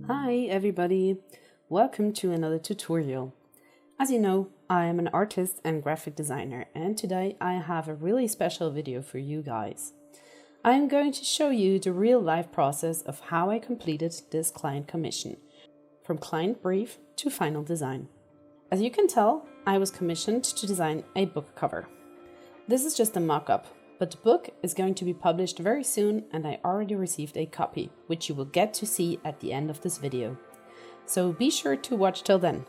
Hi everybody, welcome to another tutorial. As you know, I am an artist and graphic designer, and today I have a really special video for you guys. I am going to show you the real life process of how I completed this client commission, from client brief to final design. As you can tell, I was commissioned to design a book cover. This is just a mock-up, but the book is going to be published very soon and I already received a copy, which you will get to see at the end of this video. So be sure to watch till then.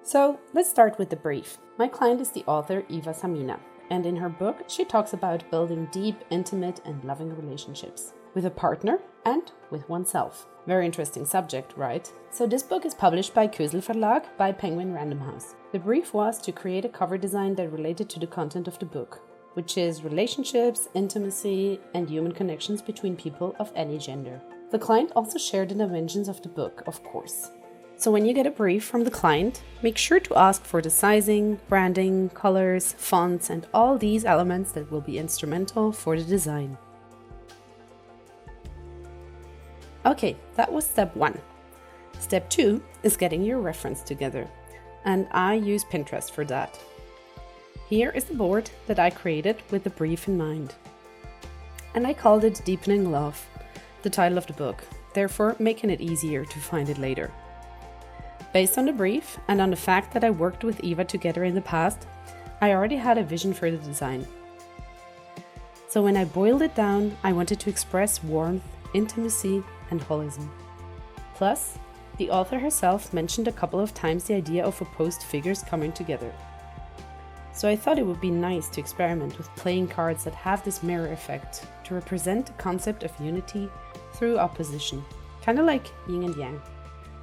So let's start with the brief. My client is the author Eva Samina, and in her book she talks about building deep, intimate and loving relationships with a partner and with oneself. Very interesting subject, right? So this book is published by Kösel Verlag by Penguin Random House. The brief was to create a cover design that related to the content of the book, which is relationships, intimacy, and human connections between people of any gender. The client also shared the dimensions of the book, of course. So when you get a brief from the client, make sure to ask for the sizing, branding, colors, fonts, and all these elements that will be instrumental for the design. Okay, that was step 1. Step 2 is getting your reference together, and I use Pinterest for that. Here is the board that I created with the brief in mind. And I called it Deepening Love, the title of the book, therefore making it easier to find it later. Based on the brief and on the fact that I worked with Eva together in the past, I already had a vision for the design. So when I boiled it down, I wanted to express warmth, intimacy, and holism. Plus, the author herself mentioned a couple of times the idea of opposed figures coming together. So I thought it would be nice to experiment with playing cards that have this mirror effect to represent the concept of unity through opposition, kind of like yin and yang.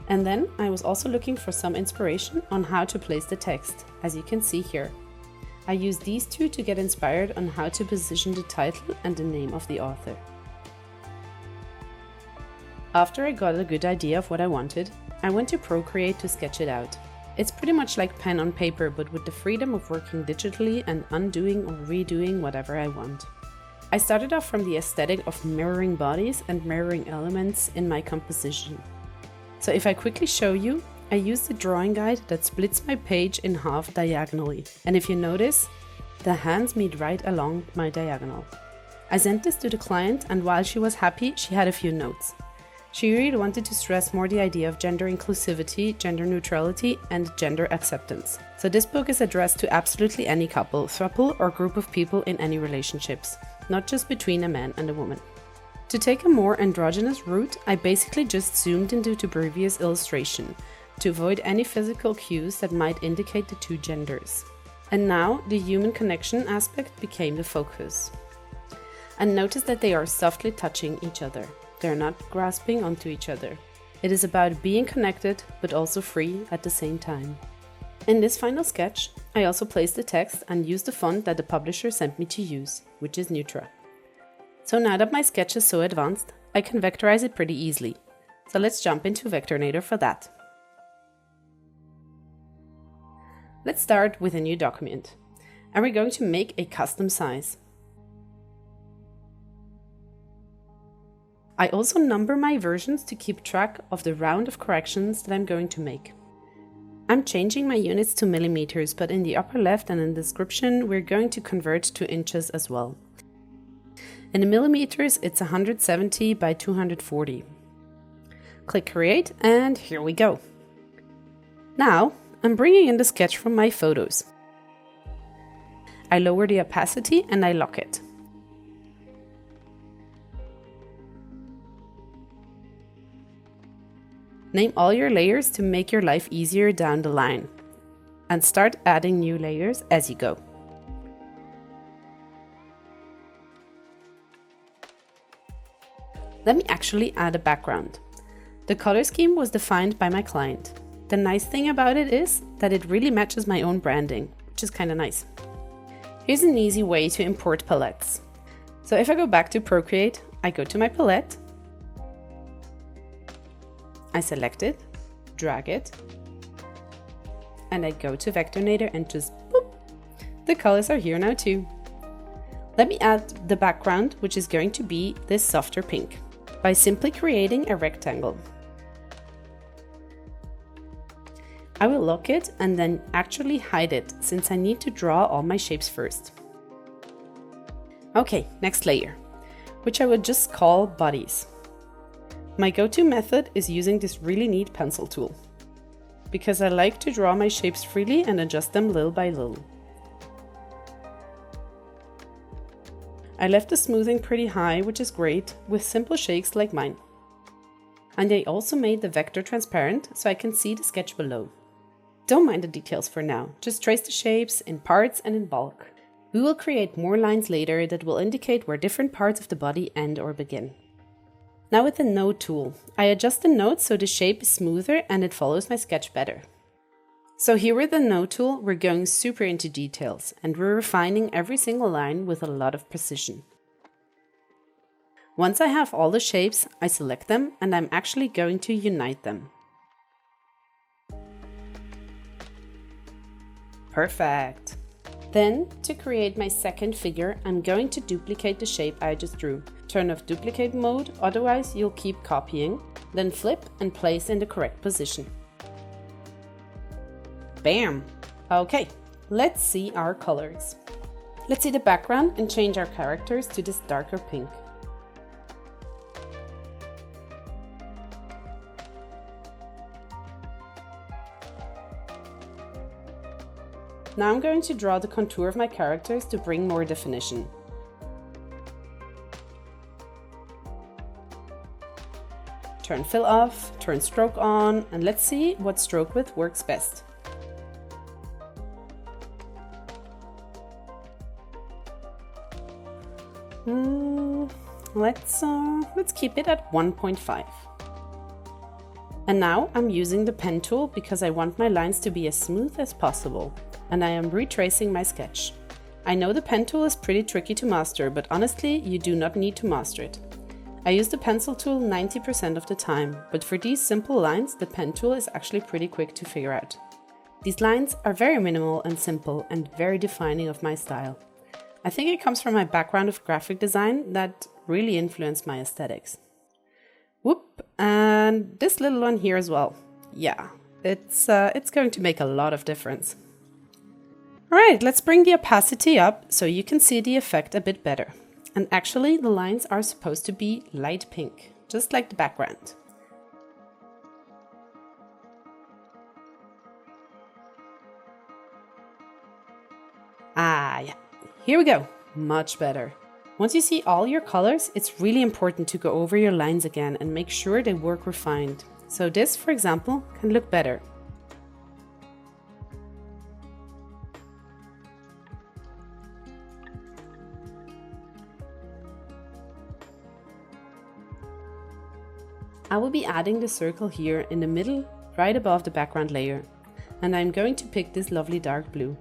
And then I was also looking for some inspiration on how to place the text, as you can see here. I used these two to get inspired on how to position the title and the name of the author. After I got a good idea of what I wanted, I went to Procreate to sketch it out. It's pretty much like pen on paper, but with the freedom of working digitally and undoing or redoing whatever I want. I started off from the aesthetic of mirroring bodies and mirroring elements in my composition. So if I quickly show you, I used a drawing guide that splits my page in half diagonally. And if you notice, the hands meet right along my diagonal. I sent this to the client, and while she was happy, she had a few notes. She really wanted to stress more the idea of gender inclusivity, gender neutrality, and gender acceptance. So this book is addressed to absolutely any couple, throuple, or group of people in any relationships, not just between a man and a woman. To take a more androgynous route, I basically just zoomed into the previous illustration to avoid any physical cues that might indicate the two genders. And now the human connection aspect became the focus. And notice that they are softly touching each other. They're not grasping onto each other. It is about being connected, but also free at the same time. In this final sketch, I also placed the text and used the font that the publisher sent me to use, which is Neutra. So now that my sketch is so advanced, I can vectorize it pretty easily. So let's jump into Vectornator for that. Let's start with a new document, and we're going to make a custom size. I also number my versions to keep track of the round of corrections that I'm going to make. I'm changing my units to millimeters, but in the upper left and in the description we're going to convert to inches as well. In the millimeters it's 170 by 240. Click Create and here we go. Now I'm bringing in the sketch from my photos. I lower the opacity and I lock it. Name all your layers to make your life easier down the line, and start adding new layers as you go. Let me actually add a background. The color scheme was defined by my client. The nice thing about it is that it really matches my own branding, which is kind of nice. Here's an easy way to import palettes. So if I go back to Procreate, I go to my palette, I select it, drag it, and I go to Vectornator and just boop. The colors are here now too. Let me add the background, which is going to be this softer pink, by simply creating a rectangle. I will lock it and then actually hide it, since I need to draw all my shapes first. Okay, next layer, which I would just call bodies. My go-to method is using this really neat pencil tool, because I like to draw my shapes freely and adjust them little by little. I left the smoothing pretty high, which is great, with simple shakes like mine. And I also made the vector transparent, so I can see the sketch below. Don't mind the details for now, just trace the shapes in parts and in bulk. We will create more lines later that will indicate where different parts of the body end or begin. Now with the node tool, I adjust the node so the shape is smoother and it follows my sketch better. So here with the node tool, we're going super into details and we're refining every single line with a lot of precision. Once I have all the shapes, I select them and I'm actually going to unite them. Perfect! Then, to create my second figure, I'm going to duplicate the shape I just drew. Turn off duplicate mode, otherwise you'll keep copying. Then flip and place in the correct position. Bam! Okay, let's see our colors. Let's see the background and change our characters to this darker pink. Now I'm going to draw the contour of my characters to bring more definition. Turn fill off, turn stroke on, and let's see what stroke width works best. Let's keep it at 1.5. And now I'm using the pen tool because I want my lines to be as smooth as possible, and I am retracing my sketch. I know the pen tool is pretty tricky to master, but honestly, you do not need to master it. I use the pencil tool 90% of the time, but for these simple lines, the pen tool is actually pretty quick to figure out. These lines are very minimal and simple and very defining of my style. I think it comes from my background of graphic design that really influenced my aesthetics. Whoop, and this little one here as well. Yeah, it's going to make a lot of difference. Alright, let's bring the opacity up so you can see the effect a bit better. And actually, the lines are supposed to be light pink, just like the background. Ah, yeah, here we go, much better. Once you see all your colors, it's really important to go over your lines again and make sure they work refined. So this, for example, can look better. I will be adding the circle here in the middle, right above the background layer. And I'm going to pick this lovely dark blue.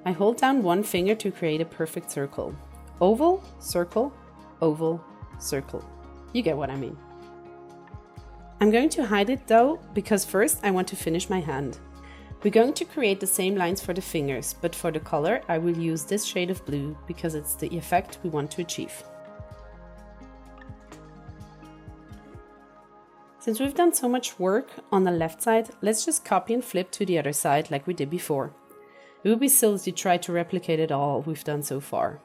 I hold down one finger to create a perfect circle. Oval, circle, oval, circle. You get what I mean. I'm going to hide it though, because first I want to finish my hand. We're going to create the same lines for the fingers, but for the color I will use this shade of blue because it's the effect we want to achieve. Since we've done so much work on the left side, let's just copy and flip to the other side like we did before. It would be silly to try to replicate it all we've done so far.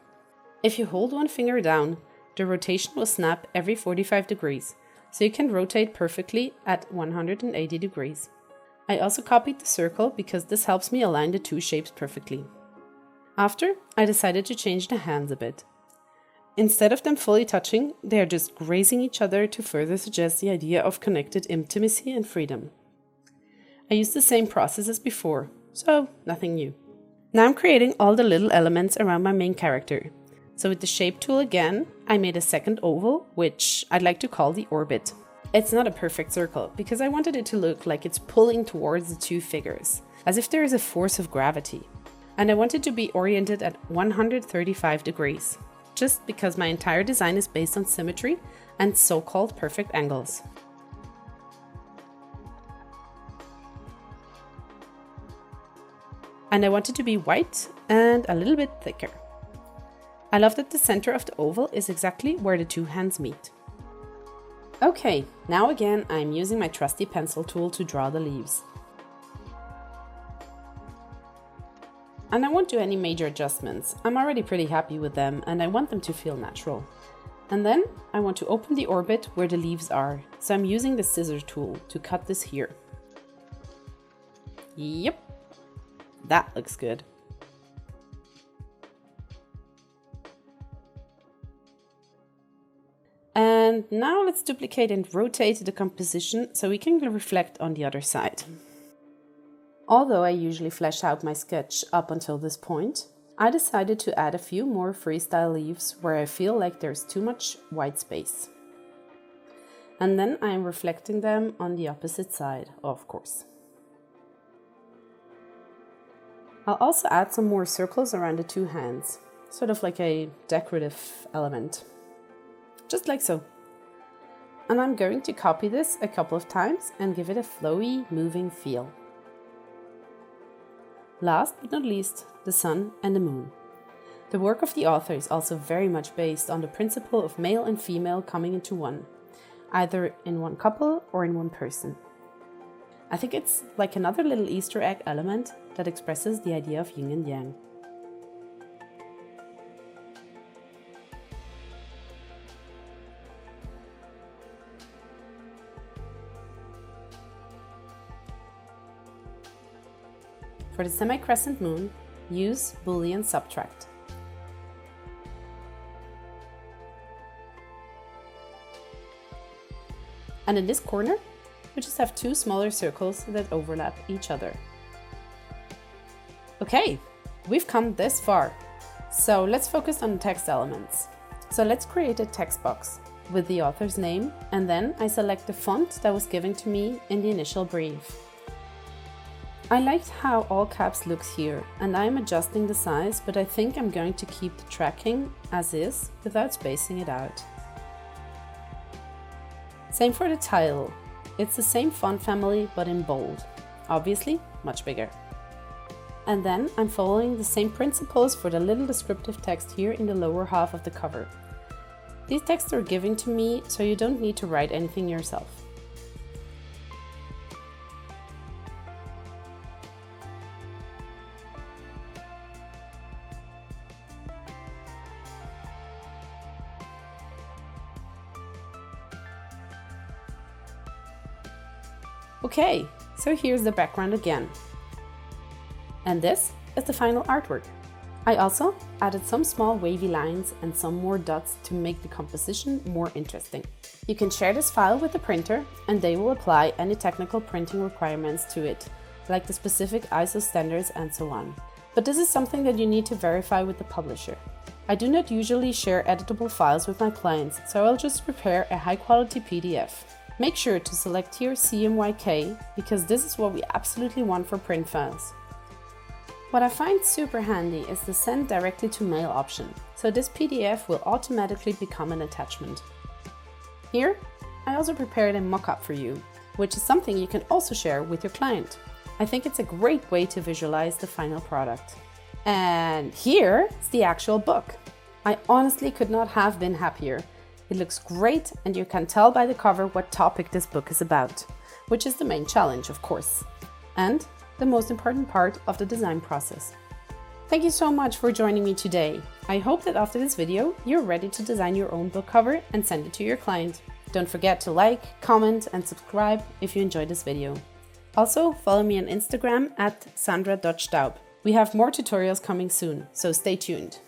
If you hold one finger down, the rotation will snap every 45 degrees, so you can rotate perfectly at 180 degrees. I also copied the circle because this helps me align the two shapes perfectly. After, I decided to change the hands a bit. Instead of them fully touching, they are just grazing each other to further suggest the idea of connected intimacy and freedom. I used the same process as before, so nothing new. Now I'm creating all the little elements around my main character. So with the shape tool again, I made a second oval, which I'd like to call the orbit. It's not a perfect circle, because I wanted it to look like it's pulling towards the two figures, as if there is a force of gravity. And I want it to be oriented at 135 degrees. Just because my entire design is based on symmetry and so-called perfect angles. And I want it to be white and a little bit thicker. I love that the center of the oval is exactly where the two hands meet. Okay, now again I'm using my trusty pencil tool to draw the leaves. And I won't do any major adjustments. I'm already pretty happy with them and I want them to feel natural. And then I want to open the orbit where the leaves are, so I'm using the scissors tool to cut this here. Yep, that looks good. And now let's duplicate and rotate the composition so we can reflect on the other side. Although I usually flesh out my sketch up until this point, I decided to add a few more freestyle leaves where I feel like there's too much white space. And then I am reflecting them on the opposite side, of course. I'll also add some more circles around the two hands, sort of like a decorative element. Just like so. And I'm going to copy this a couple of times and give it a flowy, moving feel. Last but not least, the sun and the moon. The work of the author is also very much based on the principle of male and female coming into one, either in one couple or in one person. I think it's like another little Easter egg element that expresses the idea of yin and yang. For the semi-crescent moon, use Boolean subtract. And in this corner, we just have two smaller circles that overlap each other. Okay, we've come this far. So let's focus on the text elements. So let's create a text box with the author's name, and then I select the font that was given to me in the initial brief. I liked how all caps looks here, and I'm adjusting the size, but I think I'm going to keep the tracking as is without spacing it out. Same for the title. It's the same font family but in bold, obviously much bigger. And then I'm following the same principles for the little descriptive text here in the lower half of the cover. These texts are given to me, so you don't need to write anything yourself. Okay, so here's the background again. And this is the final artwork. I also added some small wavy lines and some more dots to make the composition more interesting. You can share this file with the printer and they will apply any technical printing requirements to it, like the specific ISO standards and so on. But this is something that you need to verify with the publisher. I do not usually share editable files with my clients, so I'll just prepare a high-quality PDF. Make sure to select here CMYK because this is what we absolutely want for print files. What I find super handy is the send directly to mail option, so this PDF will automatically become an attachment. Here, I also prepared a mock-up for you, which is something you can also share with your client. I think it's a great way to visualize the final product. And here's the actual book. I honestly could not have been happier. It looks great and you can tell by the cover what topic this book is about, which is the main challenge, of course, and the most important part of the design process. Thank you so much for joining me today. I hope that after this video, you're ready to design your own book cover and send it to your client. Don't forget to like, comment, and subscribe if you enjoyed this video. Also, follow me on Instagram at Sandra.Staub. We have more tutorials coming soon, so stay tuned.